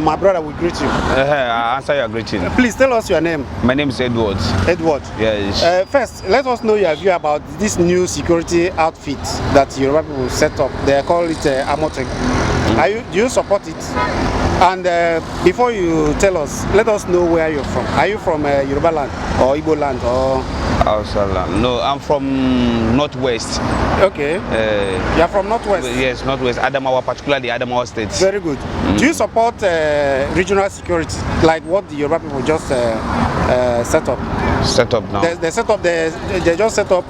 my brother will greet you. I answer your greeting. Please tell us your name. My name is Edward. Edward. Yes. First, let us know your view about this new security outfit that Yoruba people set up. They call it Amotek. Do you support it? And before you tell us, let us know where you're from. Are you from Yoruba land or Igbo land or? No, I'm from Northwest. Okay. You're from Northwest? Yes, Northwest. Adamawa, particularly Adamawa State. Very good. Do you support regional security, like what the Yoruba people just set up? Set up now. They set up. They just set up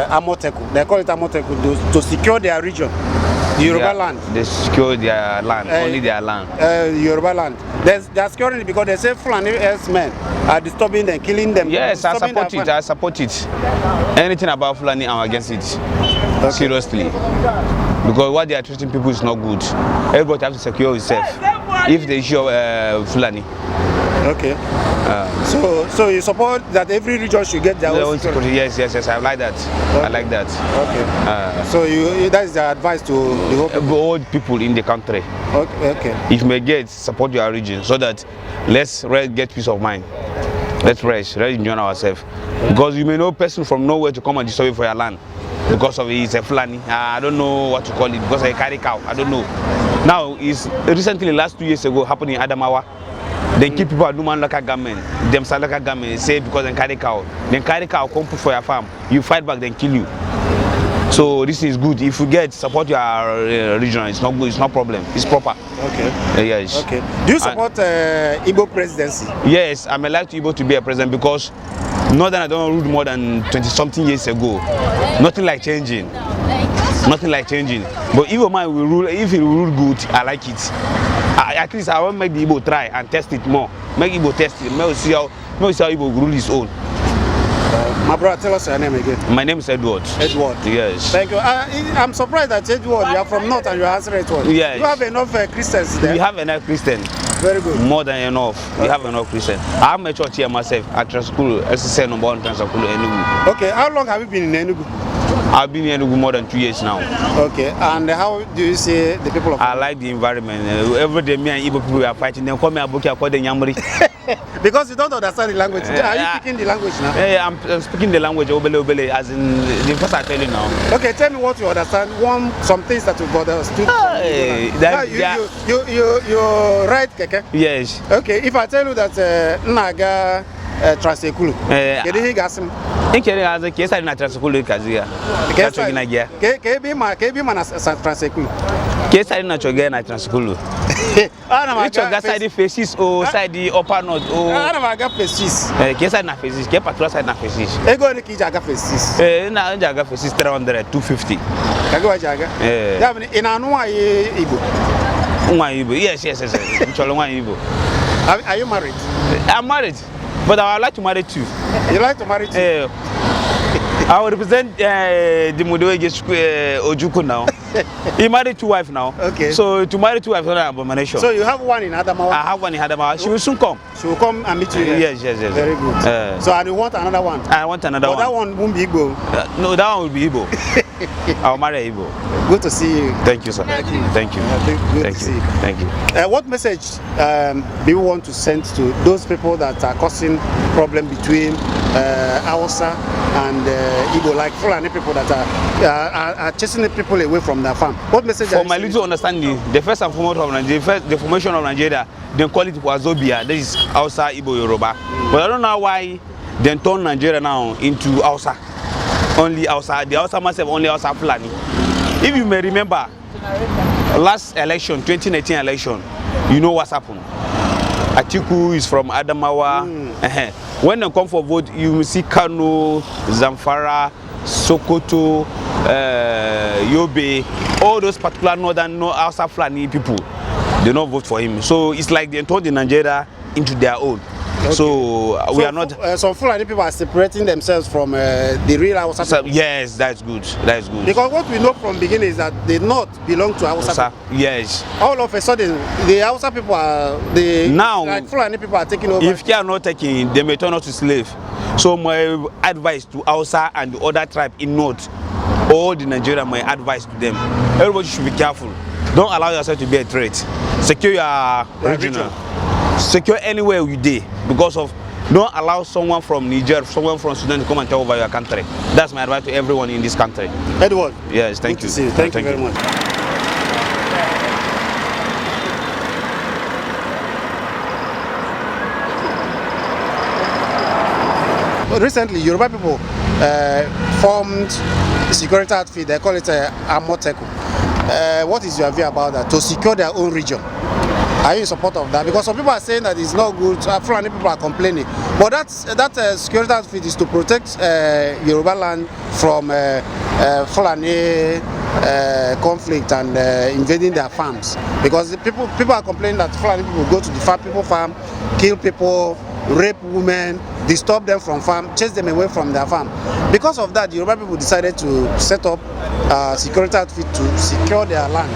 Amoteku. They call it Amoteku to secure their region. The Yoruba land. They secure their land, only their land. Yoruba land. They are securing it because they say Fulani men are disturbing them, killing them. Yes, I support it. I support it. Anything about Fulani, I'm against it. Okay. Seriously. Because what they are treating people is not good. Everybody has to secure himself. If they show Fulani. Okay. So you support that every region should get their own security? Yes. I like that. Okay. I like that. Okay. So that is the advice to the whole people in the country. Okay. If you may get, support your region so that let's get peace of mind. Let's rest. Let's enjoy ourselves. Because you may know a person from nowhere to come and disturb you for your land. Because of it's a Fulani. I don't know what to call it. Because I carry cow. I don't know. Now, it's recently, last 2 years ago, happened in Adamawa. They keep people at Numan local government, them local government, say because they carry cow. Then carry cow, come put for your farm. You fight back, then kill you. So this is good. If you get support your region, it's not good. It's not problem. It's proper. Okay. Yes. Okay. Do you support Igbo presidency? Yes, I'm alive to Igbo to be a president because Northern I don't rule more than 20-something years ago. Nothing like changing. Nothing like changing. But Igbo man will rule. If he will rule good, I like it. At least I want to make the Igbo try and test it more. Make Igbo test it. Make see how Igbo will rule his own. My brother, tell us your name again. My name is Edward. Edward. Yes. Thank you. I'm surprised that Edward, you are from North and you are answering Edward. Yes. You have enough Christians there? We have enough Christians. Very good. More than enough. Okay. We have enough Christians. I have my church here myself at Transcool, SSN number 1 Transcool Enugu. Okay. How long have you been in Enugu? I've been in Enugu more than 2 years now. Okay. And how do you see the people of Enugu? I like the environment. Every day me and Igbo people are fighting. They call me Aboki, I call them Nyamri. Because you don't understand the language. Are you speaking the language now? Yeah, I'm speaking the language obele, as in the first I tell you now. Okay, tell me what you understand. Some things that you've understood. You ride keke? Yes. Okay, if I tell you that Naga Transekulu, can you hear me? Inkere aza kesa na Transekulu kaziga. Kesa na gia. Kebi mana Transekulu. Kesa na choge na Transekulu. Ana maga side faces or side the upper north or ana maga faces. Kesa na faces, ke patrol side na faces. Ego ni ki jaga faces. Na jaga faces 300 250. Kagwa jaga. Ya bini ina no aye Igbo. Nwa Igbo. Yes. Ncholo nwa Igbo. Are you married? I'm married. But I would like to marry too. You like to marry too? I will represent the Mudewe Ojuku now. He married 2 wives now. Okay. So to marry 2 wives is not an abomination. So you have one in Adamawa? I have one in Adamawa. She will soon come. She will come and meet you here? Yes. Very good. So and you want another one? I want another one. But that one won't be Igbo? No, that one will be Igbo. I'll marry Igbo. Good to see you. Thank you, sir. Thank you. Good to see you. Thank you. What message do you want to send to those people that are causing problem between Hausa and Igbo, like Fulani people that are chasing the people away from their farm? What message? For my little understanding, the first and foremost of Nigeria, the formation of Nigeria, they call it Wazobia. This is Hausa, Igbo, Yoruba. But I don't know why they turn Nigeria now into Hausa. Only Hausa. The Hausa must have only Hausa Fulani. If you may remember, last election, 2019 election, you know what's happened. Atiku is from Adamawa. When they come for vote, you will see Kano, Zamfara, Sokoto, Yobe, all those particular northern Hausa Fulani people, they don't vote for him. So it's like they turned Nigeria into their own. Okay. So we are not. Some Fulani people are separating themselves from the real Hausa. So, yes, that's good. That's good. Because what we know from the beginning is that the north belong to Hausa. Yes. All of a sudden, the Hausa people are now. Like Fulani people are taking over. If they are not taking, they may turn us to slave. So my advice to Hausa and the other tribe in north, all the Nigerians, my advice to them, everybody should be careful. Don't allow yourself to be a threat. Secure your region. Secure anywhere you day, because of don't allow someone from Niger, someone from Sudan to come and take over your country. That's my advice to everyone in this country. Edward. Yes, thank you. Thank you very much. Recently, Yoruba people formed a security outfit. They call it Amoteku. What is your view about that? To secure their own region. Are you in support of that? Because some people are saying that it's not good. Fulani people are complaining. But that security outfit is to protect Yoruba land from Fulani conflict and invading their farms. Because the people are complaining that Fulani people go to the farm, kill people, rape women, disturb them from farm, chase them away from their farm. Because of that, Yoruba people decided to set up a security outfit to secure their land.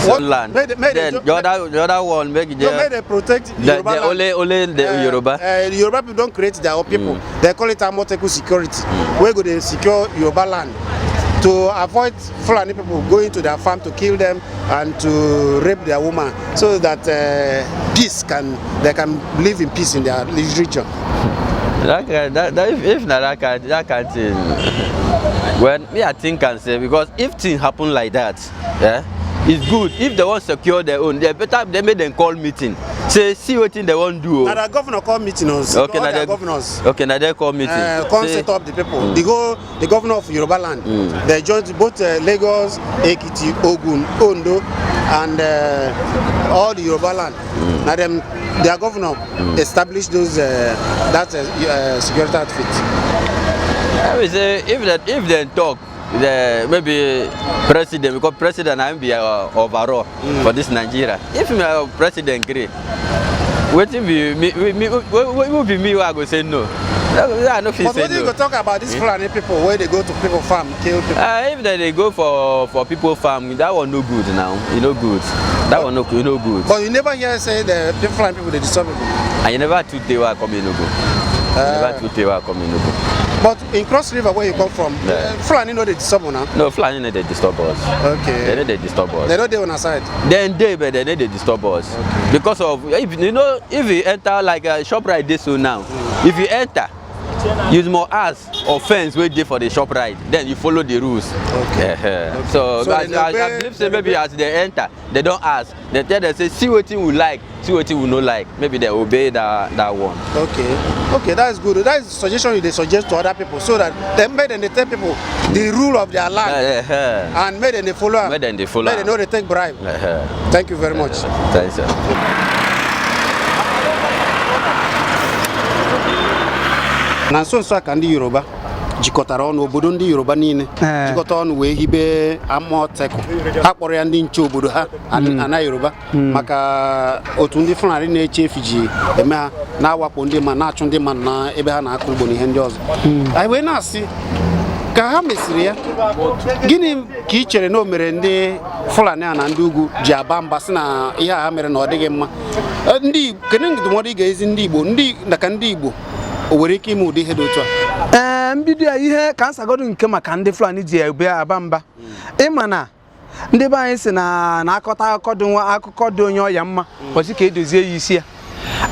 What land? The other one make they protect Yoruba land. Only the Yoruba. The Yoruba people don't create their own people. They call it Amoteku security. Where go they secure Yoruba land to avoid Fulani people going to their farm to kill them and to rape their woman, so that they can live in peace in their region. If not that kind thing, well, me I think can say, because if things happen like that, yeah, it's good. If they want to secure their own, they better they make them call meeting. Say, see what thing they want to do. Now the governor call meeting. Okay, now the governors. Okay, now they call meeting. Come set up the people. The governor of Yoruba land. They joined both Lagos, Ekiti, Ogun, Ondo, and all the Yoruba land. Now their governor established those security outfit. I would say if they talk, maybe president, because president I be overall for this Nigeria. If my president agree, what will be me? I go say no. But what do you go talk about these Fulani people where they go to people farm, kill people? If they go for people farm, that one no good now. You know good. That one no good. But you never hear say the Fulani people they disturb people. And you never took they were coming no good. But in Cross River, where you come from, Fulani know they disturb now? No, Fulani know they disturb us. Okay. They know they disturb us. They know they on our side. But they know they disturb us. Okay. Because of, if you enter like a ShopRite this so now, if you enter, you must ask or fence wait for the ShopRite, then you follow the rules. Okay. So as maybe as they enter, they don't ask. They tell them, say, see what you will like, see what you will not like. Maybe they obey that one. Okay, that's good. That is a suggestion they suggest to other people, so that they tell people the rule of their land and they follow. They know they take bribe. Thank you very much. Thanks, sir. Na nso aka ndị Yoruba jikọtara ọnụ obodo ndị Yoruba niile jikọta ọnụ wee hibe Amoteku ha kpọrọ ya ndị nche obodo ha ana Yoruba maka otu ndị Fulani na-eche efiji eme ha na-awakpo ndị ma na-achụ ndị mmadụ na ebe ha na-akụ ugbo na ihe ndị ọzọ anyị wee na-asị ka ha mesiri ya gịnị ka ị chere na o mere ndị Fulani a na ndị ugwu ji aba mba sị na ihe a ha mere na ọ dịghị mma ndị kedu ndụmọdụ ị ga-ezi ndị Igbo ka ndị Igbo o were ike ime ụdị ihe dị otu a mbido ihe ka nsagodo nke maka ndị Fulani ji ebe aba mba ịma na ndị be anyị si na akọta akụkọ dị onye ọya mma kwesị ka edozie ya isi ya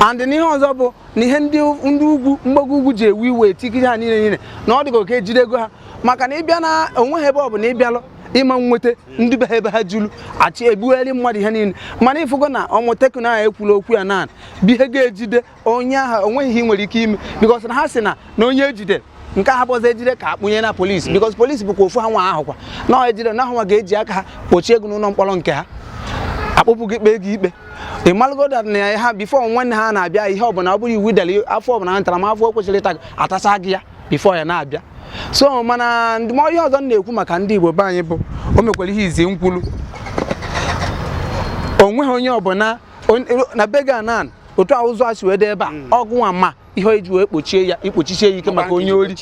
and n'ihe ọzọ bụ na ihe ndị ugwu mgbago ugwu ji ewu iwe etikiri ha niile na ọ dịka ka ejidego ha maka na ịbịa na onweghị ebe ọ bụ na ịbịalụ ịma nweta ndị be ebe ha julu achị ebugheri mmadụ ihe niile mana ịfụgo na Amoteku na ekwula okwu ya na bihe ga-ejide onye ahụ onweghị ihe nwere ike ime because na ha sị na onye ejide nke ha bụzi ejide ka akpụnye na polisi because polisi bụkwa ofu ha nwa ahụkwa na ejide na ahụ ga-eji aka ha kpochie ego n'ụlọ mkpọrọ nke ha akpụpụ gị kpee gị ikpe ịmalụgoda na ha bifo nwanne ha na-abịa ihe ọbụla ọ bụrụ iwu dali afọ ọbụla ntaramahụhụ kwesịrị ịta atasa gị ya bifo ya na-abịa so mana ndụmọdụ ihe ọzọ na-ekwu maka ndị Igbo be anyị bụ o mekwara ihe izi nkwulu onweghị onye ọbụla na beganan otu ụzọ asị wee dị ebe a ọgụ nwa ma ihe eji wee kpochie ya ikpochichie ya ike maka onye ori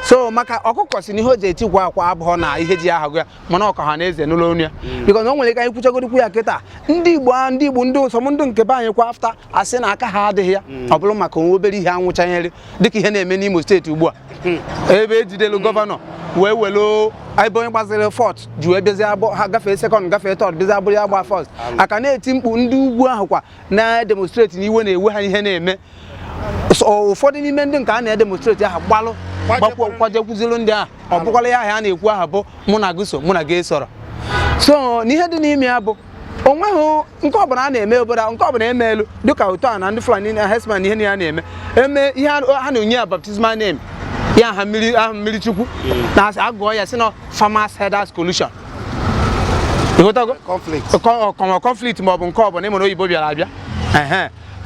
so maka ọkụkọ si n'ihe o ji etikwa akwa abụọ na ihe ji ahụ ya mana ọka ha na eze n'ụlọ onu ya because o nwere ike anyị kwuchagodikwu ya kịta ndị Igbo ndị ụsọm ndị nke be anyị kwa afta asị na aka ha adịghị ya ọ bụrụ maka onwe obere ihe anwụchanyere dịka ihe na-eme n'Imo steeti ugbu a ebe ejidelu gọvanọ wee welo ebe onye gbaziri fọt ji wee bịazi ha gafee sekọnd gafee tọd bịazi abụrụ ya gba fọst aka na-eti mkpu ndị ugwu ahụ kwa na-demonstrate na iwe na-ewe ha ihe na-eme ụfọdụ n'ime ndị nke a na-edemonstrate ahụ gbalụ kwajekwuziri ndị ahụ ọ bụkwala ya ahụ a na-ekwu aha bụ mụ na gị so mụ na gị sọrọ so n'ihe dị n'ime ya bụ onweghị nke ọbụla a na-eme obodo nke ọbụla eme elu dịka ụtọ a na ndị Fulani na Herdsmen na ihe ya na-eme eme ihe ha na-enye ya baptismal name ya aha mmiri chukwu na asị agụọ ya si na Farmers Herders Coalition conflict ma ọ bụ nke ọbụla ịmụrụ oyibo bịara abịa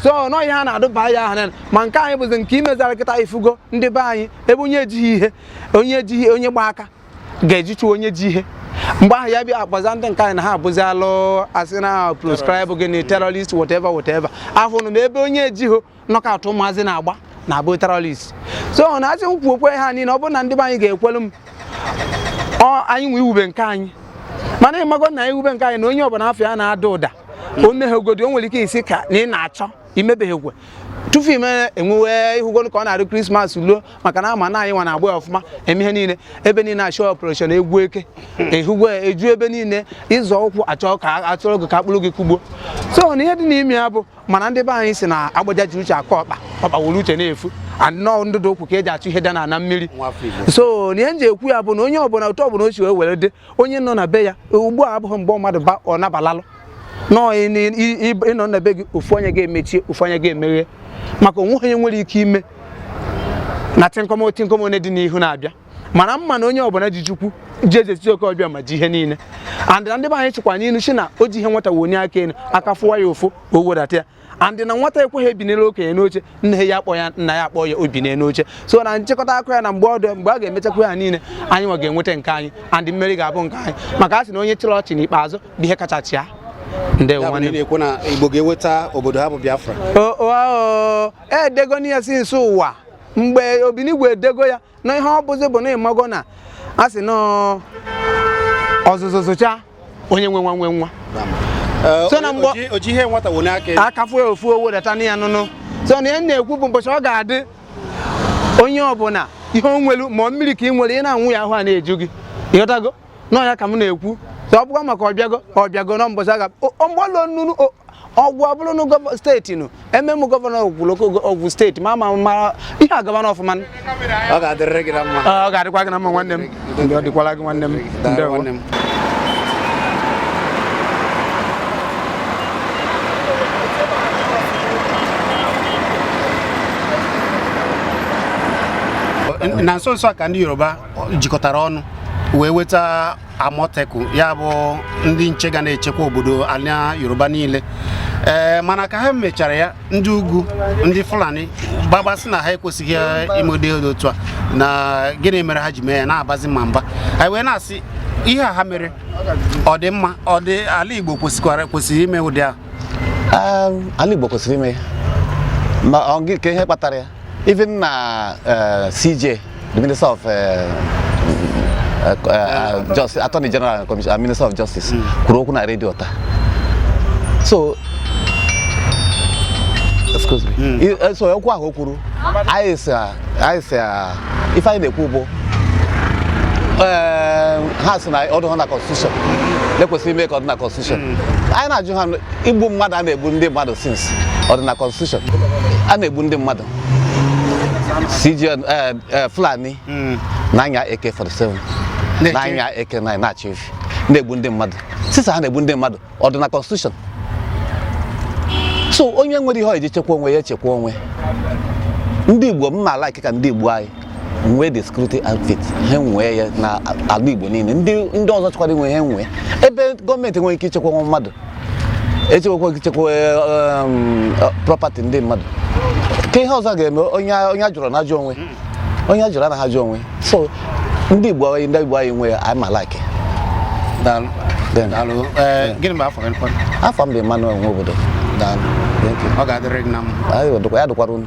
so nọ ihe a na-adụba ya ahụ ma nke anyị bụzi nke imezara kịta ifugo ndị be anyị ebe onye ejighị ihe onye gba aka ga-ejichu onye ji ihe mgbe ahụ ya bịa akpaza ndị nke anyị na ha abụzi alụ asị na proscribe gịnị terrorist whatever afụnụ ma ebe onye ejighị knockout ụmụazị na-agba na-abụ terrorist so na asị nkwu okwe ha niile ọ bụrụ na ndị be anyị ga-ekwelu m anyị nwe iwube nke anyị mana ịmago na iwube nke anyị na onye ọbụla afọ ya na-ada ụda o meghegodi o nwere ike isi ka na ị na-achọ imebeghekwe tupu ime enwewe ihugolu ka ọ na-arụ Krismas luo maka na ama na anyị nwa na-agba ọfụma eme ihe niile ebe niile achọ operation egwu eke ehugwe eju ebe niile ịzọ ụkwụ achọ ka atụrụ gị ka akpụrụ gị kugbo so na ihe dị n'ime ya bụ mana ndị be anyị si na agbaja ji uche akọ ọkpa wuru uche na-efu anọ ndụdụ okwu ka eji achụ ihe dị na mmiri so na ihe nji ekwu ya bụ na onye ọbụla otu ọbụla o si wee were dị onye nọ na be ya ugbu a abụghị mgbe mmadụ ọ nabalalụ nọọ ịnọ na be gị ofu onye ga-emechie ofu onye ga-emeghe maka onwe onye nwere ike ime na tinkomone dị n'ihu na-abịa mana mma na onye ọbụla ji chukwu ji eze oke ọbịa ma ji ihe niile andị na ndị be anyị chịkwa n'inu si na o ji ihe nwata wonye aka enu aka fụwa ya ofu o wedata ya andị na nwata ekweghị ebinere okenye n'oche nne ya akpọ ya nna ya akpọ ya obine n'oche so na nchịkọta akụ ya na mgbe a ga-emechakwa ya niile anyị nwa ga-enweta nke anyị andị mmeri ga-abụ nke anyị maka a sị na onye chịrị ọchị n'ikpeazụ bụ ihe kachachi ya na-ekwu na Igbo ga-enweta obodo ha bụ Biafra edego ya si nso ụwa mgbe Obinigwe edego ya na ihe ọ bụzi bụ na ịmago na a sị na ọzụzụ zụcha onye nwe nwa so na mgbe oji ihe nwata wone aka fụ ya ofu owo data ya nụnụ so na ihe na-ekwu bụ mbọchị ọ ga-adị onye ọbụla ihe o nwelu ma mmiri ka ị nwere ị na-anwụ ya ahụ a na-eju gị ịghọtago nọ ya ka m na-ekwu so ọ bụkwa maka ọbịago na mbọchị aga mgbalụ nnunu ọgwụ abụrụ na steeti nụ ememe gọvanọ ọgwụ steeti ma ihe agaba n'ọfụma ọ ga-adịrịrị gị na mma ọ ga-adịkwa gị na mma nwanne m ndị ọ dịkwala gị nwanne m na nso nso a ka ndị Yoruba jikọtara ọnụ wee weta Amotekun ya bụ ndị nche ga na-echekwa obodo ala Yoruba niile mana ka ha mechara ya ndị ugwu ndị Fulani gbabasị na ha ekwesịghị imede otu a na gịnị mere ha ji mee ya na-abazi ma mba anyị wee na-asị ihe a ha mere ọ dị mma ọ dị ala Igbo kwesịrị ime ụdị a ala Igbo kwesịrị ime ma ọ gị ka ihe kpatara ya even na CJ the Minister of Justice, Attorney General and Commissioner, Minister of Justice, kwuru okwu na redio taa. So, excuse me. So okwu ahụ kwuru, anyị sị ife anyị na-ekwu bụ ha sị na ọdụ ha na constitution, lekwesịrị ime ka ọ dị na constitution. Anyị na-ajụ ha igbu mmadụ a na-egbu ndị mmadụ since ọ dị na constitution. A na-egbu ndị mmadụ. CJ Fulani na-anya AK-47 na-anya AK-9 na-achị efi na-egbu ndị mmadụ sisa ha na-egbu ndị mmadụ ọ dị na constitution so onye nwere ihe eji chekwa onwe ya echekwa onwe ndị Igbo mma like ka ndị Igbo anyị nwee the security outfit ha nwee ya na ala Igbo niile ndị ọzọ chekwara inwe ha nwee ebe gọọmenti nwere ike ichekwa nwa mmadụ echekwa ichekwa property ndị mmadụ ka ihe ọzọ ga-eme onye ajụrụ na ajụ onwe onye ajụrụ anaghị ajụ onwe so ndị Igbo anyị nwe ya anyị ma like daalụ gịnị bụ afọ gị? Afọ m bụ Emmanuel Nwobodo. Ọ ga-adịrị gị na mma. Ya dịkwara unu.